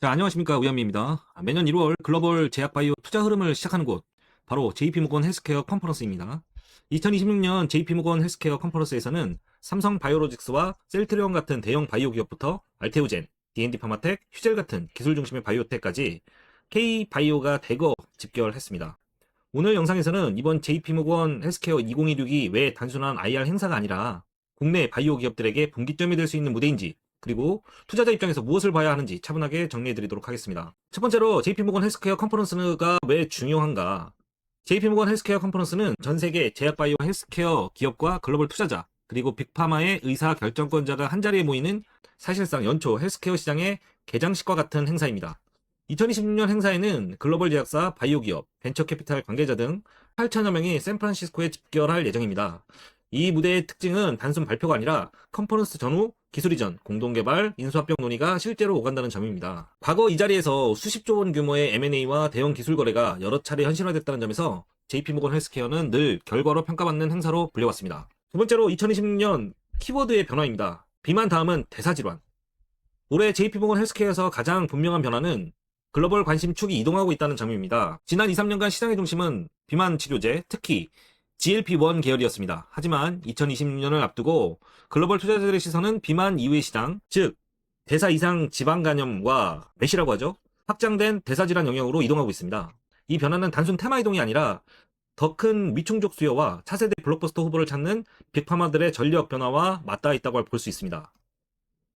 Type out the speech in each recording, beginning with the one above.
자, 안녕하십니까. 우현미입니다. 매년 1월 글로벌 제약바이오 투자 흐름을 시작하는 곳, 바로 JP모건 헬스케어 컨퍼런스입니다. 2026년 JP모건 헬스케어 컨퍼런스에서는 삼성 바이오로직스와 셀트리온 같은 대형 바이오 기업부터 알테오젠, D&D 파마텍, 휴젤 같은 기술 중심의 바이오텍까지 K바이오가 대거 집결했습니다. 오늘 영상에서는 이번 JP모건 헬스케어 2026이 왜 단순한 IR 행사가 아니라 국내 바이오 기업들에게 분기점이 될 수 있는 무대인지, 그리고 투자자 입장에서 무엇을 봐야 하는지 차분하게 정리해드리도록 하겠습니다. 첫 번째로 JP모건 헬스케어 컨퍼런스가 왜 중요한가? JP모건 헬스케어 컨퍼런스는 전 세계 제약바이오 헬스케어 기업과 글로벌 투자자, 그리고 빅파마의 의사 결정권자가 한자리에 모이는 사실상 연초 헬스케어 시장의 개장식과 같은 행사입니다. 2026년 행사에는 글로벌 제약사, 바이오 기업, 벤처 캐피탈 관계자 등 8천여 명이 샌프란시스코에 집결할 예정입니다. 이 무대의 특징은 단순 발표가 아니라 컨퍼런스 전후 기술 이전, 공동개발, 인수합병 논의가 실제로 오간다는 점입니다. 과거 이 자리에서 수십조 원 규모의 M&A와 대형 기술 거래가 여러 차례 현실화됐다는 점에서 JP모건 헬스케어는 늘 결과로 평가받는 행사로 불려왔습니다. 두 번째로 2026년 키워드의 변화입니다. 비만 다음은 대사질환. 올해 JP모건 헬스케어에서 가장 분명한 변화는 글로벌 관심축이 이동하고 있다는 점입니다. 지난 2, 3년간 시장의 중심은 비만 치료제, 특히 GLP-1 계열이었습니다. 하지만 2026년을 앞두고 글로벌 투자자들의 시선은 비만 이후의 시장, 즉 대사 이상 지방 간염과 메시라고 하죠. 확장된 대사질환 영역으로 이동하고 있습니다. 이 변화는 단순 테마 이동이 아니라 더 큰 미충족 수요와 차세대 블록버스터 후보를 찾는 빅파마들의 전력 변화와 맞닿아 있다고 볼 수 있습니다.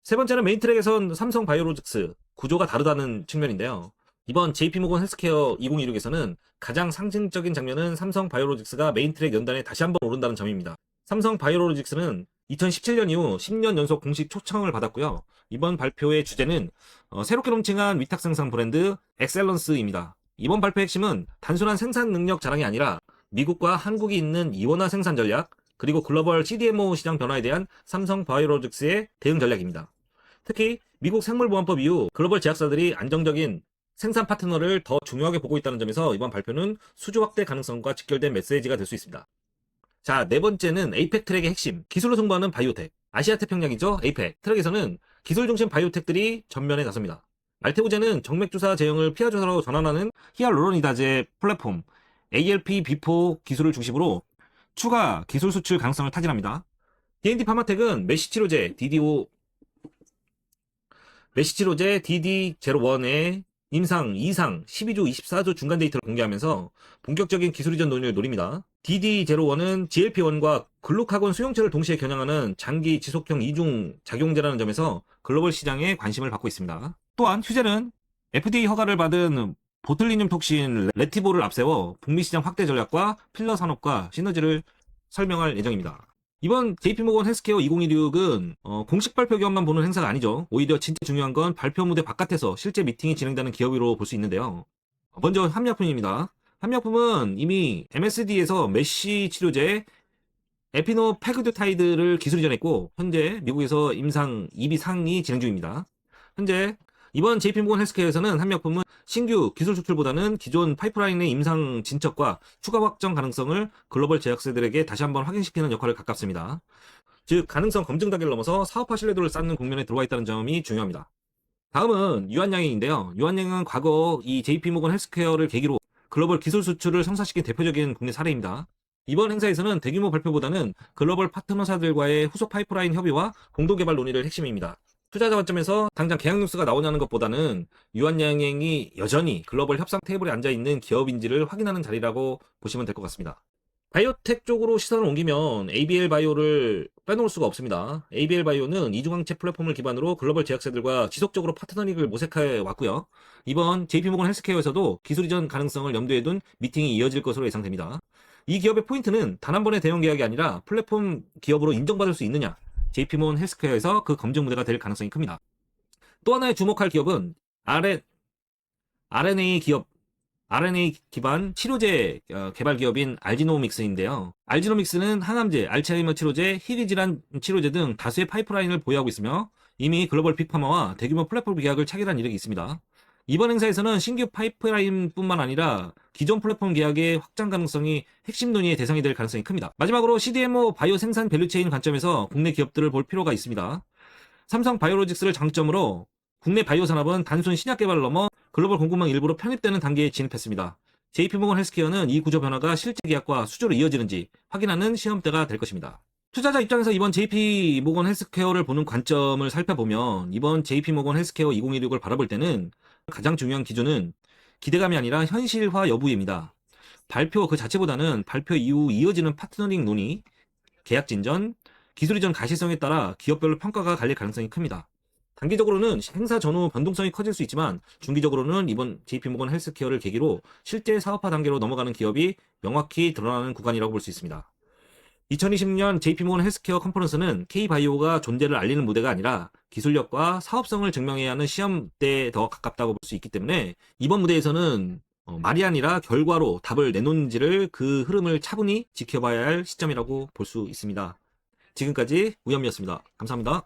세 번째는 메인트랙에선 삼성 바이오로직스, 구조가 다르다는 측면인데요. 이번 JP모건 헬스케어 2026에서는 가장 상징적인 장면은 삼성 바이오로직스가 메인트랙 연단에 다시 한번 오른다는 점입니다. 삼성 바이오로직스는 2017년 이후 10년 연속 공식 초청을 받았고요. 이번 발표의 주제는 새롭게 론칭한 위탁 생산 브랜드 엑셀런스입니다. 이번 발표의 핵심은 단순한 생산 능력 자랑이 아니라 미국과 한국이 있는 이원화 생산 전략, 그리고 글로벌 CDMO 시장 변화에 대한 삼성 바이오로직스의 대응 전략입니다. 특히 미국 생물보안법 이후 글로벌 제약사들이 안정적인 생산 파트너를 더 중요하게 보고 있다는 점에서 이번 발표는 수주 확대 가능성과 직결된 메시지가 될 수 있습니다. 자, 네 번째는 에이펙 트랙의 핵심, 기술로 승부하는 바이오텍. 아시아 태평양이죠. 에이펙 트랙에서는 기술 중심 바이오텍들이 전면에 나섭니다. 알테오젠은 정맥주사 제형을 피하주사로 전환하는 히알루로니다제 플랫폼 ALP-B4 기술을 중심으로 추가 기술 수출 가능성을 타진합니다. D&D 파마텍은 메시치로제 DD01의 임상 2상 12주 24주 중간 데이터를 공개하면서 본격적인 기술 이전 논의를 노립니다. DD01은 GLP-1과 글루카곤 수용체를 동시에 겨냥하는 장기 지속형 이중 작용제라는 점에서 글로벌 시장에 관심을 받고 있습니다. 또한 휴젤은 FDA 허가를 받은 보툴리늄 톡신 레티볼을 앞세워 북미 시장 확대 전략과 필러 산업과 시너지를 설명할 예정입니다. 이번 JP모건 헬스케어 2026은 공식 발표 기업만 보는 행사가 아니죠. 오히려 진짜 중요한 건 발표 무대 바깥에서 실제 미팅이 진행되는 기업으로 볼 수 있는데요. 먼저 한미약품입니다. 한미약품은 이미 MSD에서 메시 치료제 에피노페그드타이드를 기술 이전했고 현재 미국에서 임상 2비 상이 진행 중입니다. 현재 이번 JP모건 헬스케어에서는 한미약품은 신규 기술 수출보다는 기존 파이프라인의 임상 진척과 추가 확정 가능성을 글로벌 제약사들에게 다시 한번 확인시키는 역할을 가깝습니다. 즉 가능성 검증 단계를 넘어서 사업화 신뢰도를 쌓는 국면에 들어와 있다는 점이 중요합니다. 다음은 유한양행인데요. 유한양행은 과거 이 JP모건 헬스케어를 계기로 글로벌 기술 수출을 성사시킨 대표적인 국내 사례입니다. 이번 행사에서는 대규모 발표보다는 글로벌 파트너사들과의 후속 파이프라인 협의와 공동개발 논의를 핵심입니다. 투자자 관점에서 당장 계약 뉴스가 나오냐는 것보다는 유한양행이 여전히 글로벌 협상 테이블에 앉아있는 기업인지를 확인하는 자리라고 보시면 될 것 같습니다. 바이오텍 쪽으로 시선을 옮기면 ABL 바이오를 빼놓을 수가 없습니다. ABL 바이오는 이중항체 플랫폼을 기반으로 글로벌 제약사들과 지속적으로 파트너링을 모색해 왔고요. 이번 JP모건 헬스케어에서도 기술 이전 가능성을 염두에 둔 미팅이 이어질 것으로 예상됩니다. 이 기업의 포인트는 단 한 번의 대형 계약이 아니라 플랫폼 기업으로 인정받을 수 있느냐, JP모건 헬스케어에서 그 검증 무대가 될 가능성이 큽니다. 또 하나의 주목할 기업은 RNA 기반 치료제 개발 기업인 알지노믹스인데요. 알지노믹스는 항암제, 알츠하이머 치료제, 희귀질환 치료제 등 다수의 파이프라인을 보유하고 있으며 이미 글로벌 빅파마와 대규모 플랫폼 계약을 체결한 이력이 있습니다. 이번 행사에서는 신규 파이프라인뿐만 아니라 기존 플랫폼 계약의 확장 가능성이 핵심 논의의 대상이 될 가능성이 큽니다. 마지막으로 CDMO 바이오 생산 밸류체인 관점에서 국내 기업들을 볼 필요가 있습니다. 삼성 바이오로직스를 장점으로 국내 바이오 산업은 단순 신약 개발을 넘어 글로벌 공급망 일부로 편입되는 단계에 진입했습니다. JP모건 헬스케어는 이 구조 변화가 실제 계약과 수주로 이어지는지 확인하는 시험대가 될 것입니다. 투자자 입장에서 이번 JP모건 헬스케어를 보는 관점을 살펴보면 이번 JP모건 헬스케어 2016을 바라볼 때는 가장 중요한 기준은 기대감이 아니라 현실화 여부입니다. 발표 그 자체보다는 발표 이후 이어지는 파트너링 논의, 계약 진전, 기술 이전 가시성에 따라 기업별로 평가가 갈릴 가능성이 큽니다. 단기적으로는 행사 전후 변동성이 커질 수 있지만 중기적으로는 이번 JP모건 헬스케어를 계기로 실제 사업화 단계로 넘어가는 기업이 명확히 드러나는 구간이라고 볼 수 있습니다. 2020년 JP모건 헬스케어 컨퍼런스는 K바이오가 존재를 알리는 무대가 아니라 기술력과 사업성을 증명해야 하는 시험대에 더 가깝다고 볼 수 있기 때문에 이번 무대에서는 말이 아니라 결과로 답을 내놓는지를 그 흐름을 차분히 지켜봐야 할 시점이라고 볼 수 있습니다. 지금까지 우현미였습니다. 감사합니다.